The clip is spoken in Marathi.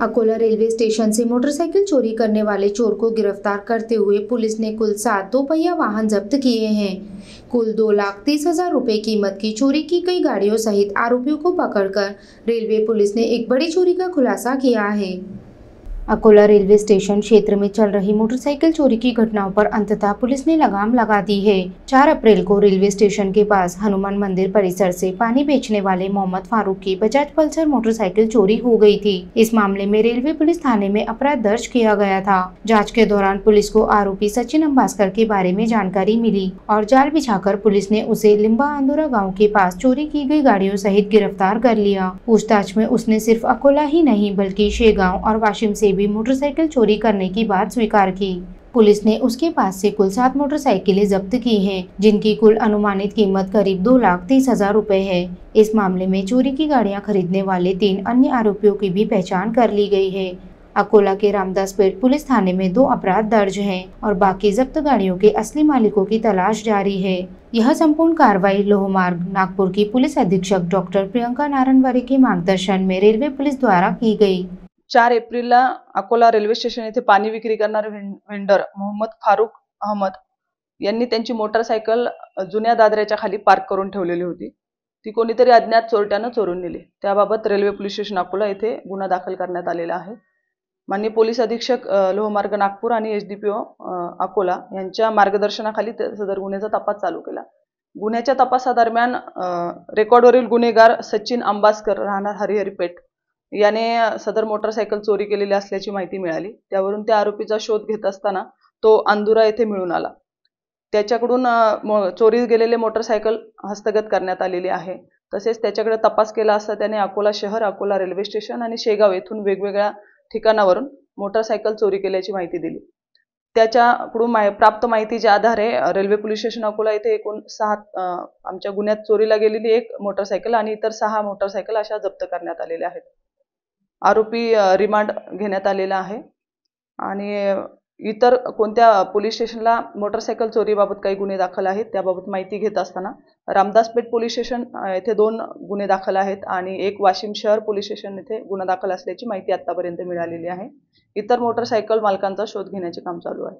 अकोला रेलवे स्टेशन से मोटरसाइकिल चोरी करने वाले चोर को गिरफ्तार करते हुए पुलिस ने कुल 7 दोपहिया वाहन जब्त किए हैं। कुल 2,30,000 रुपए कीमत की चोरी की गई गाड़ियों सहित आरोपियों को पकड़कर रेलवे पुलिस ने एक बड़ी चोरी का खुलासा किया है। अकोला रेलवे स्टेशन क्षेत्र में चल रही मोटरसाइकिल चोरी की घटनाओं पर अंततः पुलिस ने लगाम लगा दी है। 4 अप्रैल को रेलवे स्टेशन के पास हनुमान मंदिर परिसर से पानी बेचने वाले मोहम्मद फारूक की बजाज पल्सर मोटरसाइकिल चोरी हो गई थी। इस मामले में रेलवे पुलिस थाने में अपराध दर्ज किया गया था। जाँच के दौरान पुलिस को आरोपी सचिन अंबास्कर के बारे में जानकारी मिली और जाल बिछाकर पुलिस ने उसे लिम्बा आंदोरा गाँव के पास चोरी की गई गाड़ियों सहित गिरफ्तार कर लिया। पूछताछ में उसने सिर्फ अकोला ही नहीं बल्कि शेगांव और वाशिम से भी मोटरसाइकिल चोरी करने की बात स्वीकार की। पुलिस ने उसके पास से कुल 7 मोटरसाइकिलें जब्त की हैं, जिनकी कुल अनुमानित कीमत करीब 2,30,000 रुपए है। इस मामले में चोरी की गाड़ियां खरीदने वाले 3 अन्य आरोपियों की भी पहचान कर ली गई है। अकोला के रामदासपेट पुलिस थाने में 2 अपराध दर्ज हैं और बाकी जब्त गाड़ियों के असली मालिकों की तलाश जारी है। यह संपूर्ण कार्रवाई लोहमार्ग नागपुर की पुलिस अधीक्षक डॉक्टर प्रियंका नारनवरे के मार्गदर्शन में रेलवे पुलिस द्वारा की गई। 4 एप्रिलला अकोला रेल्वे स्टेशन येथे पाणी विक्री करणारे व्हेंडर मोहम्मद फारूक अहमद यांनी त्यांची मोटरसायकल जुन्या दादऱ्याच्या खाली पार्क करून ठेवलेली होती। ती कोणीतरी अज्ञात चोरट्यानं चोरून नेली। त्याबाबत रेल्वे पोलीस स्टेशन अकोला येथे गुन्हा दाखल करण्यात आलेला आहे। माननीय पोलीस अधीक्षक लोहमार्ग नागपूर आणि एसडीपीओ अकोला यांच्या मार्गदर्शनाखाली सदर गुन्ह्याचा तपास चालू केला। गुन्ह्याच्या तपासादरम्यान रेकॉर्डवरील गुन्हेगार सचिन अंबास्कर राहणार हरिहरपेठ याने सदर मोटरसायकल चोरी केलेली असल्याची माहिती मिळाली। त्यावरून त्या आरोपीचा शोध घेत असताना तो अंदुरा येथे मिळून आला। त्याच्याकडून चोरी गेलेले मोटरसायकल हस्तगत करण्यात आलेली आहे। तसेच त्याच्याकडे तपास केला असता त्याने अकोला शहर, अकोला रेल्वे स्टेशन आणि शेगाव येथून वेगवेगळ्या ठिकाणावरून मोटरसायकल चोरी केल्याची माहिती दिली। त्याच्याकडून प्राप्त माहितीच्या आधारे रेल्वे पोलीस स्टेशन अकोला येथे एकूण 6 आमच्या गुन्ह्यात चोरीला गेलेली 1 मोटरसायकल आणि इतर 6 मोटरसायकल अशा जप्त करण्यात आलेल्या आहेत। आरोपी रिमांड घेण्यात आलेला आहे आणि इतर कोणत्या पोलीस स्टेशनला मोटरसायकल चोरीबाबत काही गुन्हे दाखल आहेत त्याबाबत माहिती घेत असताना रामदासपेठ पोलीस स्टेशन येथे 2 गुन्हे दाखल आहेत आणि 1 वाशिम शहर पोलीस स्टेशन येथे गुन्हा दाखल असल्याची माहिती आतापर्यंत मिळालेली आहे। इतर मोटरसायकल मालकांचा शोध घेण्याचे काम चालू आहे।